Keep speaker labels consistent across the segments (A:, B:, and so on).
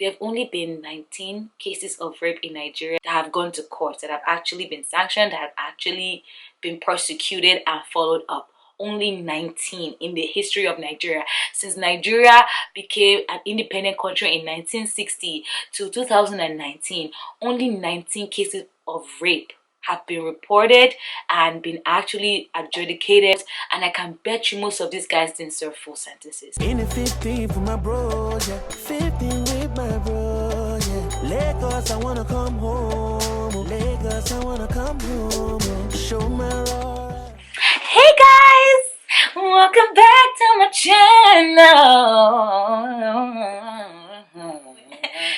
A: there have only been 19 cases of rape in Nigeria that have gone to court, that have actually been sanctioned, that have actually been prosecuted and followed up. Only 19 in the history of Nigeria. Since Nigeria became an independent country in 1960 to 2019, only 19 cases of rape have been reported and been actually adjudicated, and I can bet you most of these guys didn't serve full sentences.
B: In the 15 for my bro, yeah. 15 with my bro, yeah. Lagos, I wanna come home. Lagos, I wanna come home. Show my road.
A: Hey guys, welcome back to my channel.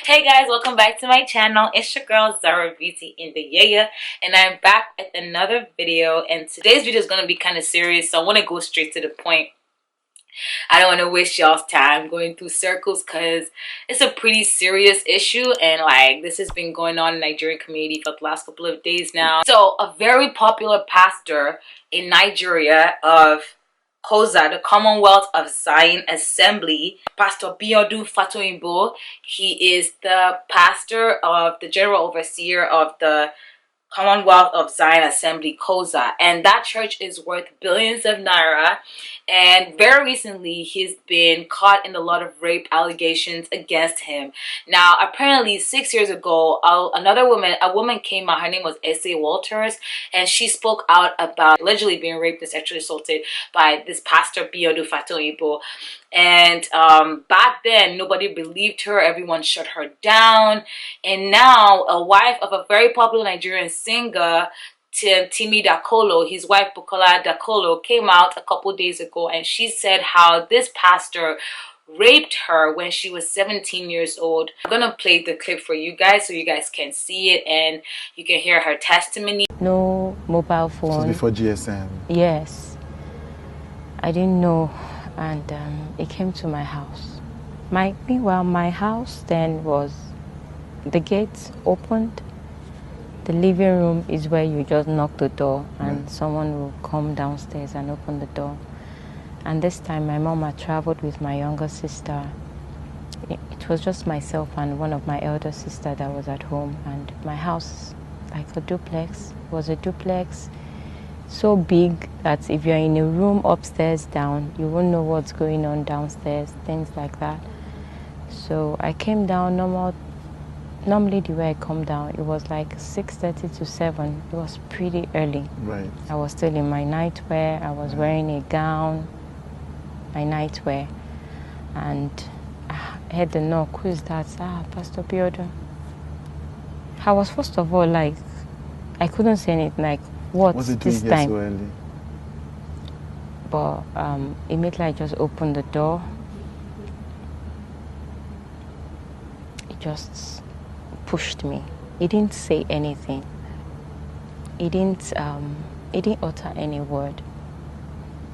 A: Hey guys, welcome back to my channel. It's your girl Zara Beauty in the yeah, and I'm back with another video. And today's video is gonna be kind of serious, so I want to go straight to the point. I don't want to waste y'all's time going through circles because it's a pretty serious issue, and like this has been going on in the Nigerian community for the last couple of days now. So a very popular pastor in Nigeria of COZA, the Commonwealth of Zion Assembly, Pastor Biodun Fatoyinbo, he is the pastor of the general overseer of the Commonwealth of Zion Assembly, COZA, and that church is worth billions of naira. And very recently he's been caught in a lot of rape allegations against him. Now apparently 6 years ago, a woman came out. Her name was S.A. Walters, and she spoke out about allegedly being raped and sexually assaulted by this pastor Biodun Fatoyinbo. And back then nobody believed her, everyone shut her down. And now a wife of a very popular Nigerian singer, Timi Dakolo, his wife Busola Dakolo, came out a couple days ago, and she said how this pastor raped her when she was 17 years old. I'm gonna play the clip for you guys so you guys can see it and you can hear her testimony.
C: No mobile phone.
D: So before GSM?
C: Yes. I didn't know, and it came to my house. Meanwhile, my house then was, the gates opened. The living room is where you just knock the door and someone will come downstairs and open the door. And this time my mom had traveled with my younger sister. It was just myself and one of my elder sister that was at home, and my house, like a duplex, was a duplex so big that if you're in a room upstairs down, you won't know what's going on downstairs, things like that. So I came down normally the way I come down, it was like 6:30 to 7. It was pretty early.
D: Right.
C: I was still in my nightwear. I was wearing a gown, my nightwear. And I heard the knock. Who is that? Pastor Biodun. I was first of all like, I couldn't say anything, like, what's this time?
D: So early?
C: But immediately I just opened the door. It just pushed me. He didn't say anything. He didn't utter any word.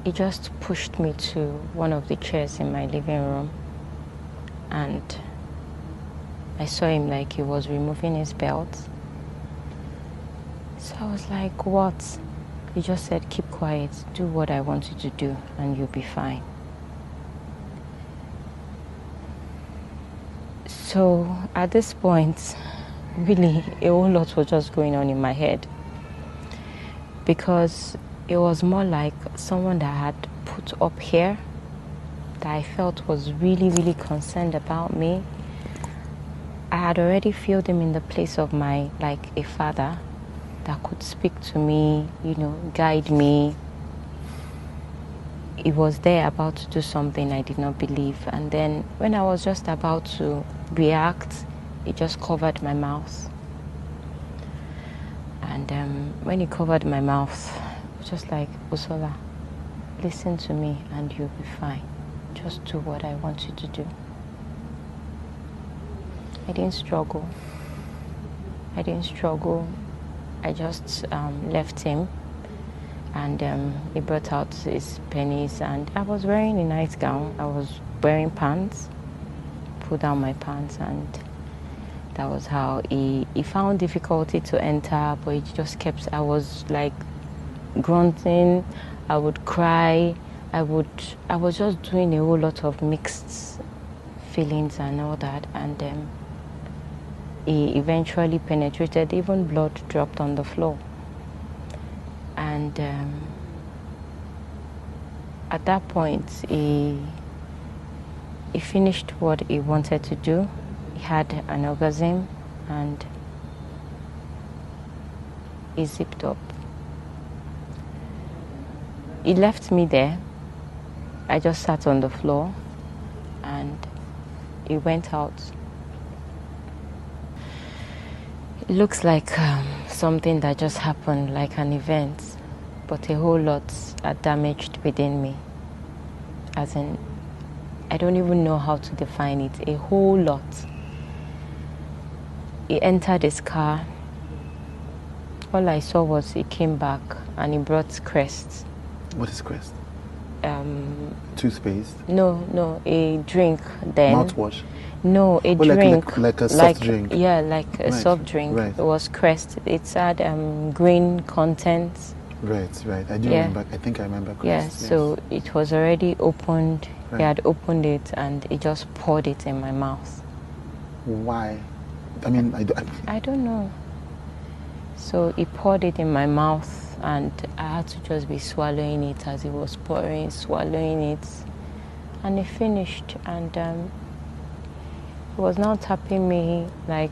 C: He just pushed me to one of the chairs in my living room, and I saw him like he was removing his belt. So I was like, what? He just said, keep quiet, do what I want you to do and you'll be fine. So at this point, really a whole lot was just going on in my head, because it was more like someone that had put up here that I felt was really, really concerned about me. I had already filled him in the place of like a father that could speak to me, guide me. He was there about to do something I did not believe, and then when I was just about to react, it just covered my mouth. And when he covered my mouth, it was just like, Busola, listen to me and you'll be fine. Just do what I want you to do. I didn't struggle. I just left him, and he brought out his pennies, and I was wearing a nice gown. I was wearing pants, pulled down my pants, and that was how he found difficulty to enter, but he just kept, I was like grunting, I would cry, I was just doing a whole lot of mixed feelings and all that, and he eventually penetrated. Even blood dropped on the floor. And at that point, he finished what he wanted to do. He had an orgasm and he zipped up. He left me there. I just sat on the floor and he went out. It looks like something that just happened, like an event, but a whole lot are damaged within me. As in, I don't even know how to define it. A whole lot. He entered his car. All I saw was he came back and he brought Crest.
D: What is Crest? Toothpaste?
C: No, a drink then.
D: Mouthwash?
C: No, a drink.
D: Like a soft drink?
C: Yeah, like a soft drink.
D: Right.
C: It was Crest. It had green contents.
D: Right. I do remember. I think I remember Crest.
C: Yeah,
D: yes.
C: so it was already opened.
D: Right.
C: He had opened it and he just poured it in my mouth.
D: Why? I mean,
C: I don't know. So he poured it in my mouth and I had to just be swallowing it as he was pouring, swallowing it. And he finished and he was now tapping me like,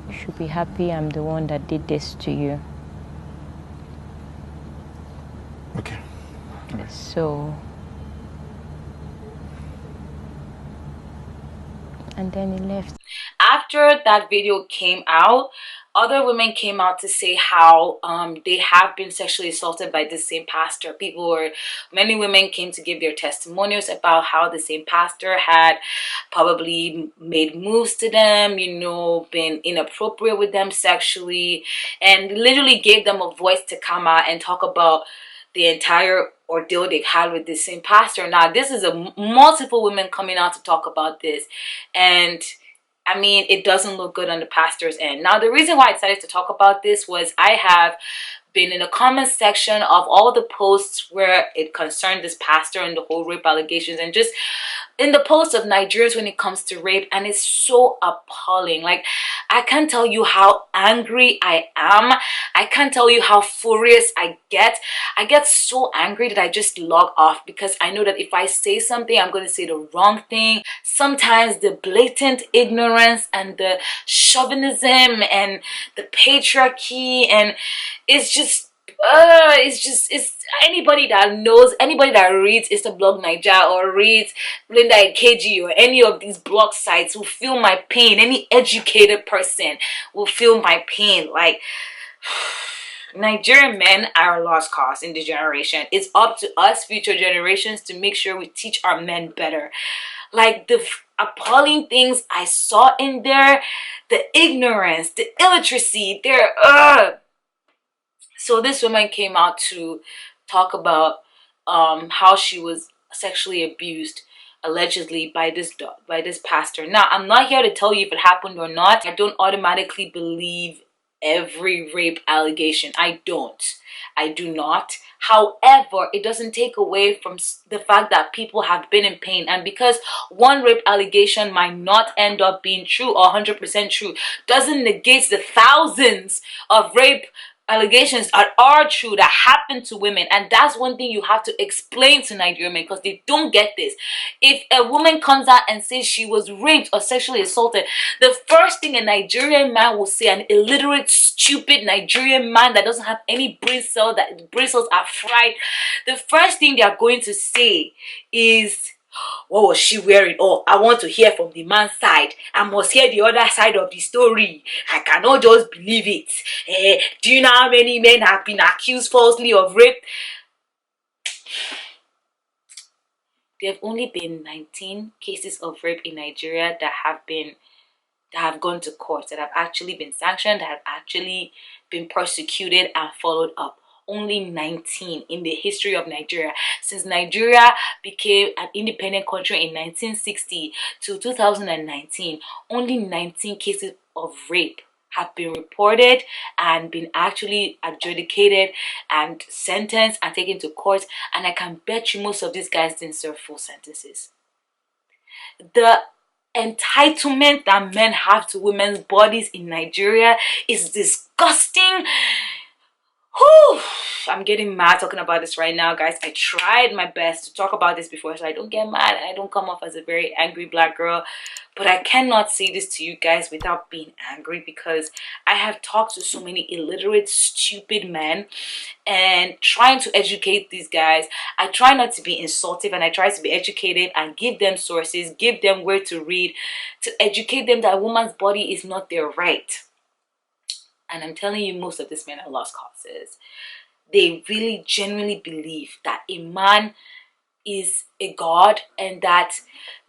C: you should be happy I'm the one that did this to you.
D: Okay. Right.
C: So, and then he left.
A: After that video came out, other women came out to say how they have been sexually assaulted by the same pastor. Many women came to give their testimonials about how the same pastor had probably made moves to them, you know, been inappropriate with them sexually, and literally gave them a voice to come out and talk about the entire ordeal they've had with the same pastor. Now, this is multiple women coming out to talk about this, and I mean, it doesn't look good on the pastor's end. Now, the reason why I decided to talk about this was I have been in the comment section of all the posts where it concerned this pastor and the whole rape allegations, and just in the posts of Nigerians when it comes to rape, and it's so appalling. Like, I can't tell you how angry I am. I can't tell you how furious I get. I get so angry that I just log off, because I know that if I say something, I'm going to say the wrong thing. Sometimes the blatant ignorance and the chauvinism and the patriarchy, and it's anybody that knows, anybody that reads It's the Blog Niger or reads Linda Ikeji or any of these blog sites will feel my pain. Any educated person will feel my pain. Like, Nigerian men are a lost cause in this generation. It's up to us, future generations, to make sure we teach our men better. Like, the appalling things I saw in there, the ignorance, the illiteracy, So this woman came out to talk about how she was sexually abused, allegedly, by this pastor. Now, I'm not here to tell you if it happened or not. I don't automatically believe every rape allegation. I do not. However, it doesn't take away from the fact that people have been in pain, and because one rape allegation might not end up being true or 100% true, doesn't negate the thousands of rape allegations that are true that happen to women. And that's one thing you have to explain to Nigerian men, because they don't get this. If a woman comes out and says she was raped or sexually assaulted, the first thing a Nigerian man will say, an illiterate, stupid Nigerian man that doesn't have any brain cells, that the brain cells are fried, the first thing they are going to say is, what was she wearing? Oh, I want to hear from the man's side. I must hear the other side of the story. I cannot just believe it. Do you know how many men have been accused falsely of rape? There have only been 19 cases of rape in Nigeria that have gone to court, that have actually been sanctioned, that have actually been prosecuted and followed up. Only 19 in the history of Nigeria. Since Nigeria became an independent country in 1960 to 2019, only 19 cases of rape have been reported and been actually adjudicated and sentenced and taken to court. And I can bet you most of these guys didn't serve full sentences. The entitlement that men have to women's bodies in Nigeria is disgusting. Whew, I'm getting mad talking about this right now, guys. I tried my best to talk about this before so I don't get mad. I don't come off as a very angry black girl. But I cannot say this to you guys without being angry, because I have talked to so many illiterate, stupid men and trying to educate these guys. I try not to be insultive, and I try to be educated and give them sources, give them where to read, to educate them that a woman's body is not their right. And I'm telling you, most of these men are lost causes. They really genuinely believe that a man is a god and that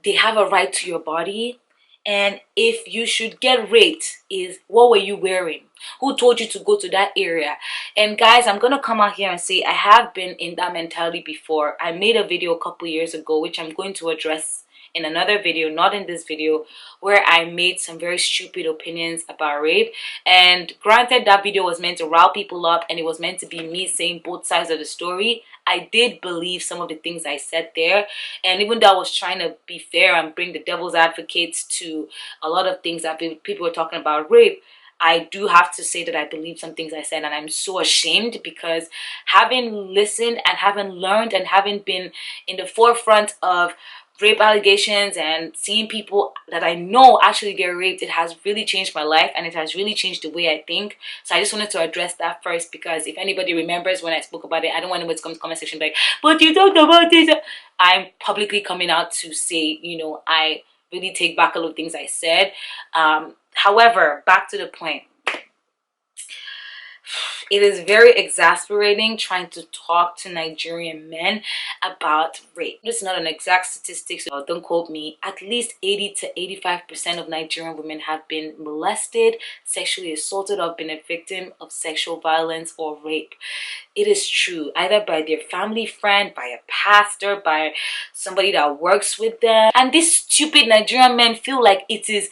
A: they have a right to your body. And if you should get raped, is what were you wearing? Who told you to go to that area? And guys, I'm gonna come out here and say I have been in that mentality before. I made a video a couple years ago, which I'm going to address in another video, not in this video, where I made some very stupid opinions about rape. And granted, that video was meant to rile people up and it was meant to be me saying both sides of the story. I did believe some of the things I said there, and even though I was trying to be fair and bring the devil's advocates to a lot of things that people were talking about rape, I do have to say that I believe some things I said, and I'm so ashamed, because having listened and having learned and having been in the forefront of rape allegations and seeing people that I know actually get raped, it has really changed my life, and it has really changed the way I think. So I just wanted to address that first, because if anybody remembers when I spoke about it, I don't want anybody to come to the comment section like, but you talked about this. I'm publicly coming out to say, you know, I really take back a lot of things I said. However, back to the point. It is very exasperating trying to talk to Nigerian men about rape. This is not an exact statistic, so don't quote me. At least 80 to 85% of Nigerian women have been molested, sexually assaulted, or been a victim of sexual violence or rape. It is true, either by their family friend, by a pastor, by somebody that works with them. And these stupid Nigerian men feel like it is,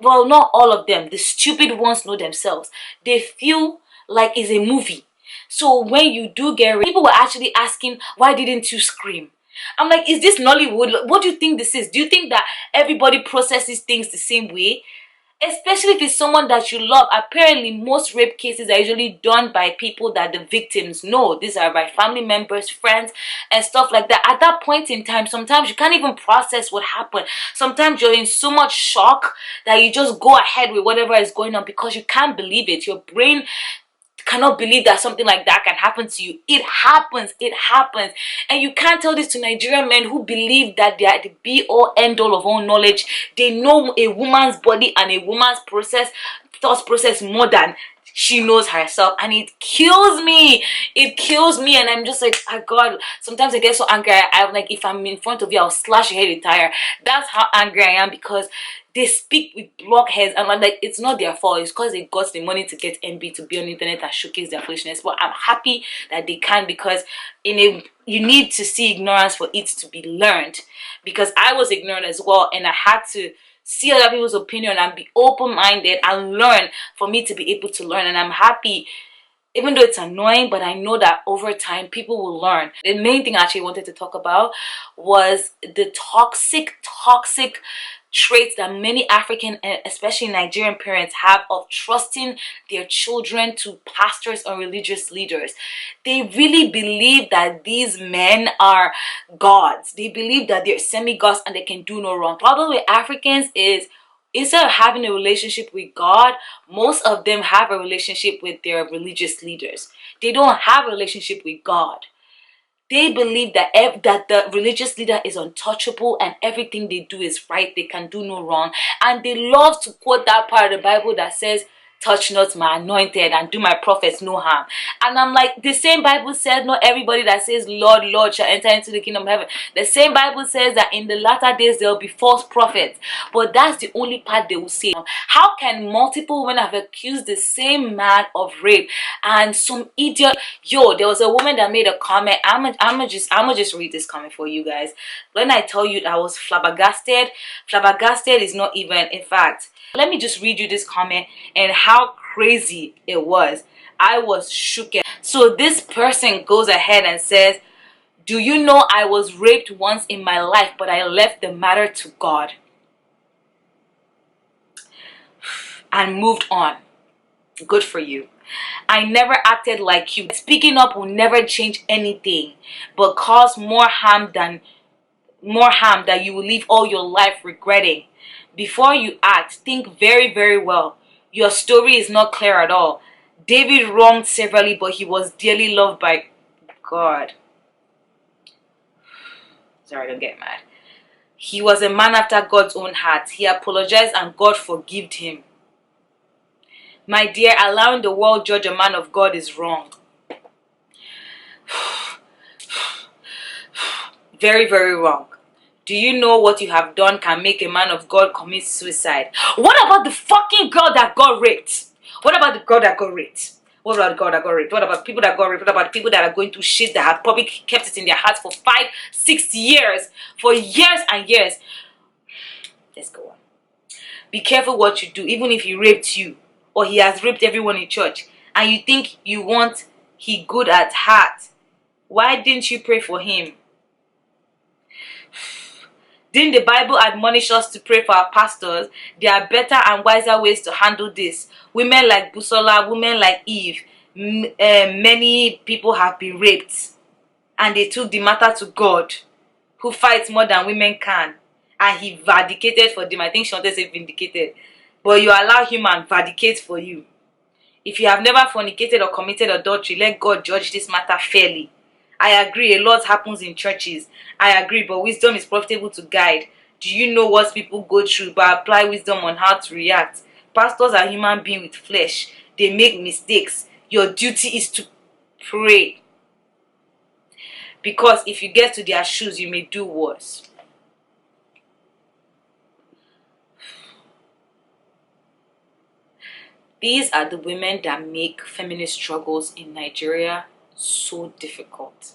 A: well, not all of them. The stupid ones know themselves. They feel like it's a movie. So when you do get raped, people were actually asking, why didn't you scream? I'm like, is this Nollywood? What do you think this is? Do you think that everybody processes things the same way? Especially if it's someone that you love. Apparently, most rape cases are usually done by people that the victims know. These are by family members, friends, and stuff like that. At that point in time, sometimes you can't even process what happened. Sometimes you're in so much shock that you just go ahead with whatever is going on, because you can't believe it. Your brain cannot believe that something like that can happen to you. It happens. And you can't tell this to Nigerian men who believe that they are the be-all end-all of all knowledge. They know a woman's body and a woman's thought process more than she knows herself, and it kills me. And I'm just like, oh God, sometimes I get so angry. I'm like, if I'm in front of you, I'll slash your head with tire. That's how angry I am, because they speak with blockheads, and I'm like, it's not their fault. It's because they got the money to get MB to be on the internet and showcase their foolishness. But I'm happy that they can, because you need to see ignorance for it to be learned. Because I was ignorant as well, and I had to see other people's opinion and be open-minded and learn for me to be able to learn. And I'm happy, even though it's annoying, but I know that over time people will learn. The main thing I actually wanted to talk about was the toxic traits that many African and especially Nigerian parents have of trusting their children to pastors or religious leaders. They really believe that these men are gods. They believe that they're semi-gods and they can do no wrong. Problem with Africans is, instead of having a relationship with God, most of them have a relationship with their religious leaders. They don't have a relationship with God. They believe that the religious leader is untouchable and everything they do is right. They can do no wrong. And they love to quote that part of the Bible that says, touch not my anointed and do my prophets no harm. And I'm like, the same Bible says not everybody that says Lord, Lord shall enter into the kingdom of heaven. The same Bible says that in the latter days there will be false prophets. But that's the only part they will say. How can multiple women have accused the same man of rape? And some idiot, there was a woman that made a comment. I'm just read this comment for you guys. When I tell you that I was flabbergasted is not even, in fact, let me just read you this comment and how crazy it was. I was shook. So this person goes ahead and says, do you know I was raped once in my life, but I left the matter to God? and moved on. Good for you. I never acted like you. Speaking up will never change anything, but cause more harm that you will live all your life regretting. Before you act, think very, very well. Your story is not clear at all. David wronged severally, but he was dearly loved by God. Sorry, don't get mad. He was a man after God's own heart. He apologized and God forgave him. My dear, allowing the world judge a man of God is wrong. Very, very wrong. Do you know what you have done can make a man of God commit suicide? What about the fucking girl that got raped? What about the girl that got raped? What about the girl that got raped? What about people that got raped? What about people that are going through shit that have probably kept it in their hearts for 5, 6 years? For years and years. Let's go on. Be careful what you do, even if he raped you. Or he has raped everyone in church, and you think you want he good at heart. Why didn't you pray for him? Didn't the Bible admonish us to pray for our pastors? There are better and wiser ways to handle this. Women like Busola, women like Eve, many people have been raped, and they took the matter to God, who fights more than women can, and he vindicated for them. I think she wanted to say vindicated. But you allow him and vindicate for you. If you have never fornicated or committed adultery, let God judge this matter fairly. I agree, a lot happens in churches. I agree, but wisdom is profitable to guide. Do you know what people go through? But apply wisdom on how to react. Pastors are human beings with flesh. They make mistakes. Your duty is to pray. Because if you get to their shoes, you may do worse. These are the women that make feminist struggles in Nigeria so difficult.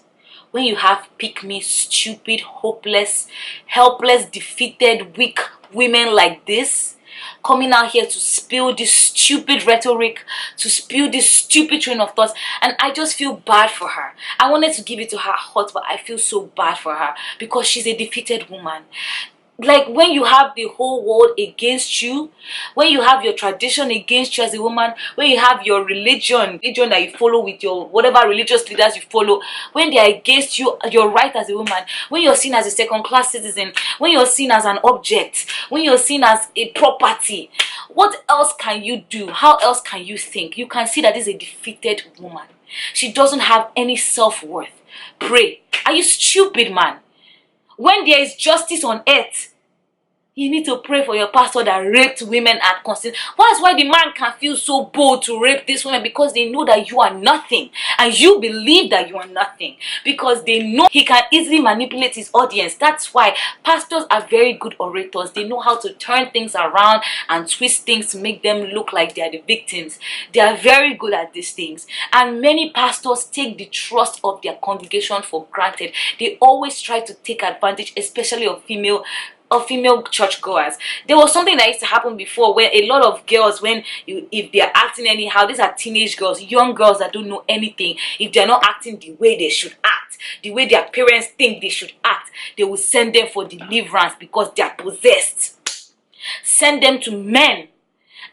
A: When you have pick-me, stupid, hopeless, helpless, defeated, weak women like this coming out here to spill this stupid rhetoric, to spill this stupid train of thoughts, and I just feel bad for her. I wanted to give it to her hot, but I feel so bad for her because she's a defeated woman. Like when you have the whole world against you, when you have your tradition against you as a woman, when you have your religion that you follow with your whatever religious leaders you follow, when they are against you, your right as a woman, when you're seen as a second-class citizen, when you're seen as an object, when you're seen as a property, what else can you do? How else can you think? You can see that this is a defeated woman. She doesn't have any self-worth. Pray. Are you stupid, man? When there is justice on earth, you need to pray for your pastor that raped women and consider. That's why the man can feel so bold to rape these women, because they know that you are nothing and you believe that you are nothing, because they know he can easily manipulate his audience. That's why pastors are very good orators. They know how to turn things around and twist things to make them look like they are the victims. They are very good at these things, and many pastors take the trust of their congregation for granted. They always try to take advantage, especially of female churchgoers. There was something that used to happen before where a lot of girls, if they're acting anyhow, these are teenage girls, young girls that don't know anything. If they're not acting the way they should act, the way their parents think they should act, they will send them for deliverance because they are possessed. Send them to men.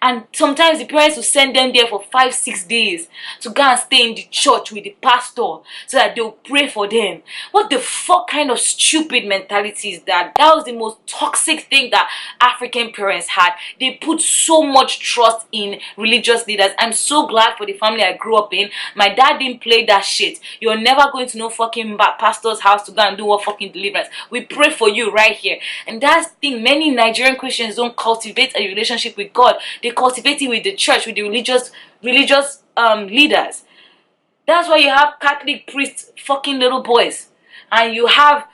A: And sometimes the parents will send them there for 5, 6 days to go and stay in the church with the pastor so that they'll pray for them. What the fuck kind of stupid mentality is that? That was the most toxic thing that African parents had. They put so much trust in religious leaders. I'm so glad for the family I grew up in. My dad didn't play that shit. You're never going to no fucking pastor's house to go and do what fucking deliverance. We pray for you right here. And that's the thing. Many Nigerian Christians don't cultivate a relationship with God. They cultivate it with the church, with the religious leaders. That's why you have Catholic priests fucking little boys, and you have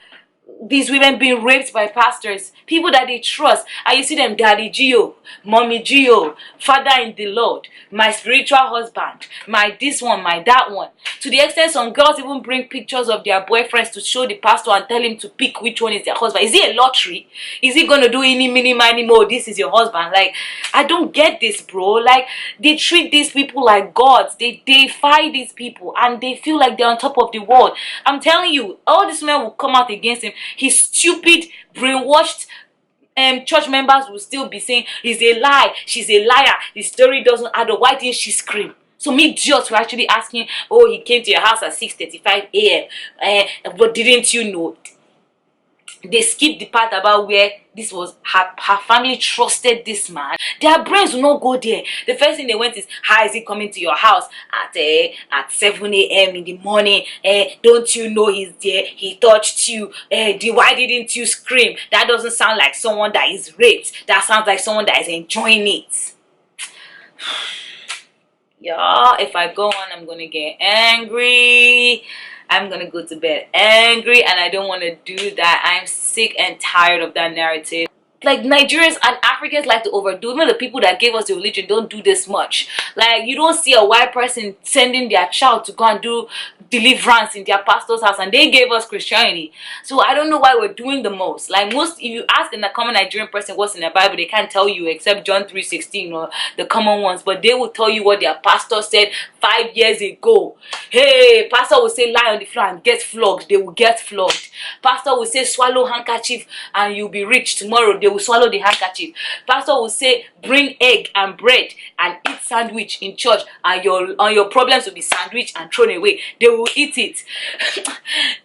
A: these women being raped by pastors, people that they trust, and you see them, Daddy Gio, Mommy Gio, Father in the Lord, my spiritual husband, my this one, my that one. To the extent some girls even bring pictures of their boyfriends to show the pastor and tell him to pick which one is their husband. Is it a lottery? Is he gonna do any mini mini more? This is your husband? Like, I don't get this, bro. Like, they treat these people like gods. They defy these people and they feel like they're on top of the world. I'm telling you, all these men will come out against him. He's stupid, brainwashed, church members will still be saying, "It's a lie, she's a liar, the story doesn't add up. Why didn't she scream?" So me just were actually asking, "Oh, he came to your house at 6:35 a.m. But didn't you know?" They skipped the part about where this was her family trusted this man. Their brains will not go there. The first thing they went is, "How is he coming to your house at 7 a.m. in the morning? Don't you know he's there? He touched you. Why didn't you scream?" That doesn't sound like someone that is raped. That sounds like someone that is enjoying it. Y'all, if I go on, I'm gonna get angry. I'm gonna go to bed angry, and I don't want to do that. I'm sick and tired of that narrative. Like, Nigerians and Africans like to overdo. Even the people that gave us the religion don't do this much. Like, you don't see a white person sending their child to go and do deliverance in their pastor's house, and they gave us Christianity. So I don't know why we're doing the most. Like, if you ask a common Nigerian person what's in the Bible, they can't tell you except John 3:16 or the common ones, but they will tell you what their pastor said 5 years ago. Hey, pastor will say lie on the floor and get flogged. They will get flogged. Pastor will say swallow handkerchief and you'll be rich. Tomorrow they will swallow the handkerchief. Pastor will say bring egg and bread and eat sandwich in church, and your problems will be sandwich and thrown away. They will eat it.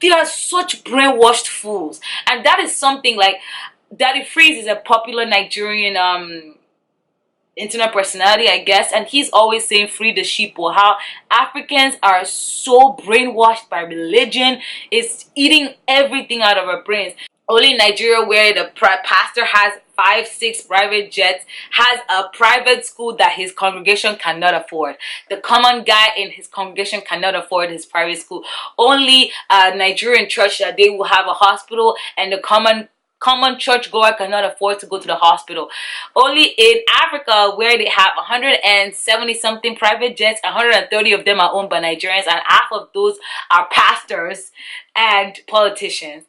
A: They are such brainwashed fools. And that is something like Daddy Freeze is a popular Nigerian internet personality, I guess, and he's always saying free the sheep, or how Africans are so brainwashed by religion. It's eating everything out of our brains. Only Nigeria, where the pastor has 5-6 private jets, has a private school that his congregation cannot afford. The common guy in his congregation cannot afford his private school. Only a Nigerian church that they will have a hospital, and the common churchgoer cannot afford to go to the hospital. Only in Africa, where they have 170 something private jets, 130 of them are owned by Nigerians, and half of those are pastors and politicians.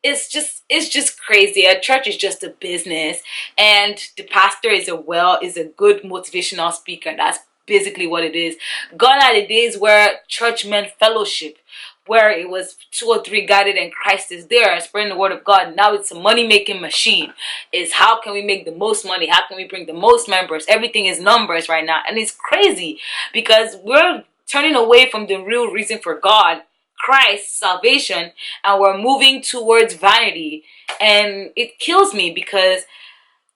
A: It's just crazy. A church is just a business, and the pastor is a good motivational speaker. That's basically what it is. Gone are the days where churchmen fellowship, where it was 2 or 3 gathered and Christ is there spreading the word of God. Now it's a money-making machine. It's how can we make the most money? How can we bring the most members? Everything is numbers right now. And it's crazy because we're turning away from the real reason for God, Christ, salvation, and we're moving towards vanity. And it kills me because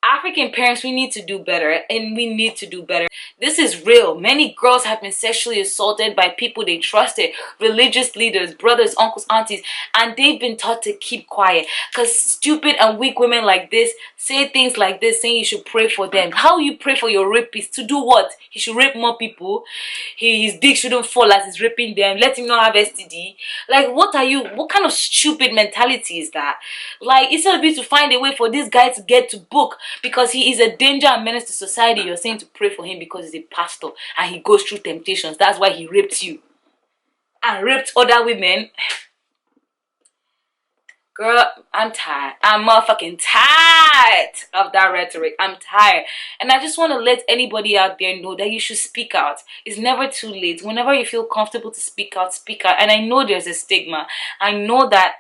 A: African parents, we need to do better, and we need to do better. This is real. Many girls have been sexually assaulted by people they trusted, religious leaders, brothers, uncles, aunties, and they've been taught to keep quiet because stupid and weak women like this say things like this, saying you should pray for them. How you pray for your rapist? To do what? He should rape more people. His dick shouldn't fall as he's raping them. Let him not have STD. Like, what kind of stupid mentality is that? Like, instead of you to find a way for this guy to get to book because he is a danger and menace to society, you're saying to pray for him because he's a pastor and he goes through temptations. That's why he raped you and raped other women. Girl, I'm tired. I'm motherfucking tired of that rhetoric. I'm tired. And I just want to let anybody out there know that you should speak out. It's never too late. Whenever you feel comfortable to speak out, speak out. And I know there's a stigma. I know that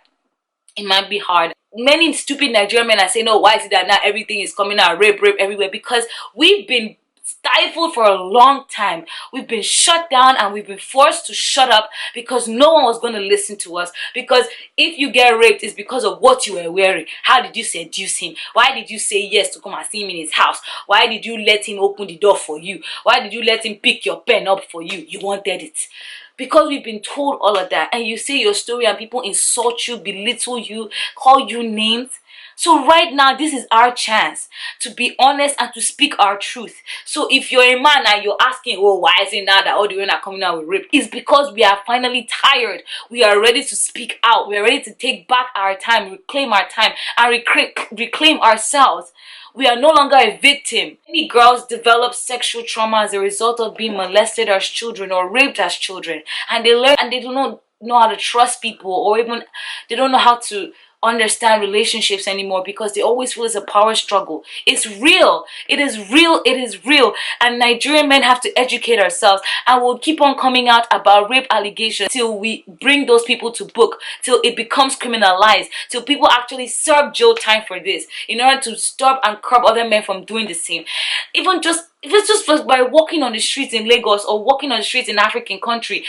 A: it might be hard. Many stupid Nigerian men are saying, "Oh, why is it that now everything is coming out, rape everywhere?" Because we've been stifled for a long time. We've been shut down and we've been forced to shut up because no one was going to listen to us. Because if you get raped, it's because of what you were wearing. How did you seduce him? Why did you say yes to come and see him in his house? Why did you let him open the door for you? Why did you let him pick your pen up for you? You wanted it. Because we've been told all of that, and you say your story and people insult you, belittle you, call you names. So right now, this is our chance to be honest and to speak our truth. So if you're a man and you're asking, "Oh, why is it now that all the women are coming out with rape?" It's because we are finally tired. We are ready to speak out. We are ready to take back our time, reclaim our time, and reclaim ourselves. We are no longer a victim. Many girls develop sexual trauma as a result of being molested as children or raped as children. And they learn, and they do not know how to trust people, or even they don't know how to understand relationships anymore because they always feel it's a power struggle. It's real. It is real. It is real. And Nigerian men have to educate ourselves, and we'll keep on coming out about rape allegations till we bring those people to book, till it becomes criminalized, till people actually serve jail time for this in order to stop and curb other men from doing the same. Even just if it's just by walking on the streets in Lagos or walking on the streets in African country,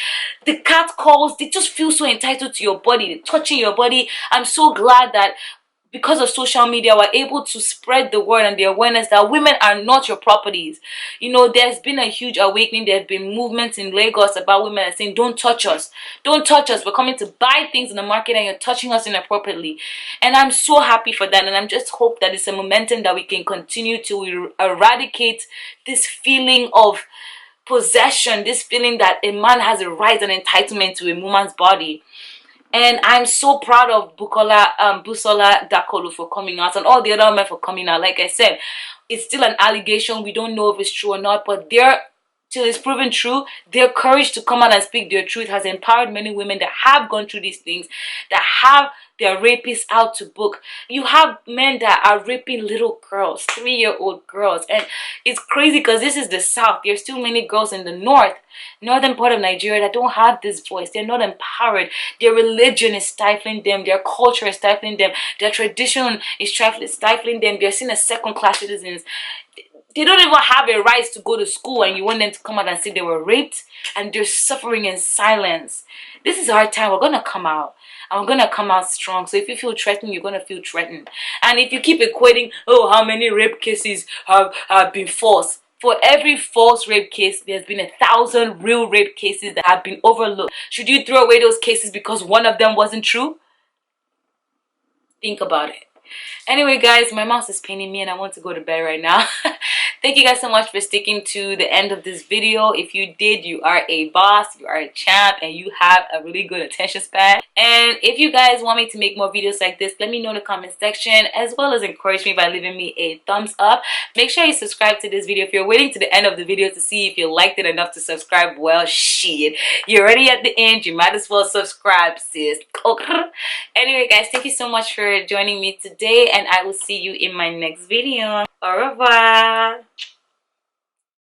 A: the cat calls, they just feel so entitled to your body, touching your body. I'm so glad that because of social media, we're able to spread the word and the awareness that women are not your properties. You know, there's been a huge awakening. There's been movements in Lagos about women saying, don't touch us. Don't touch us. We're coming to buy things in the market and you're touching us inappropriately. And I'm so happy for that. And I'm just hope that it's a momentum that we can continue to eradicate this feeling of possession, this feeling that a man has a right and entitlement to a woman's body. And I'm so proud of Busola, Dakolo for coming out, and all the other men for coming out. Like I said, it's still an allegation. We don't know if it's true or not, but till it's proven true, their courage to come out and speak their truth has empowered many women that have gone through these things, that have their rapists out to book. You have men that are raping little girls, 3-year-old girls, and it's crazy because this is the South. There's still many girls in the northern part of Nigeria that don't have this voice. They're not empowered. Their religion is stifling them. Their culture is stifling them. Their tradition is stifling them. They're seen as second-class citizens. They don't even have a right to go to school, and you want them to come out and say they were raped, and they're suffering in silence. This is our time. We're going to come out. And we're going to come out strong. So if you feel threatened, you're going to feel threatened. And if you keep equating, oh, how many rape cases have been false? For every false rape case, there's been 1,000 real rape cases that have been overlooked. Should you throw away those cases because one of them wasn't true? Think about it. Anyway, guys, my mouth is paining me and I want to go to bed right now. Thank you guys so much for sticking to the end of this video. If you did, you are a boss, you are a champ, and you have a really good attention span. And if you guys want me to make more videos like this, let me know in the comment section, as well as encourage me by leaving me a thumbs up. Make sure you subscribe to this video. If you're waiting to the end of the video to see if you liked it enough to subscribe, well, shit, you're already at the end. You might as well subscribe, sis. Anyway, guys, thank you so much for joining me today, and I will see you in my next video. Au revoir.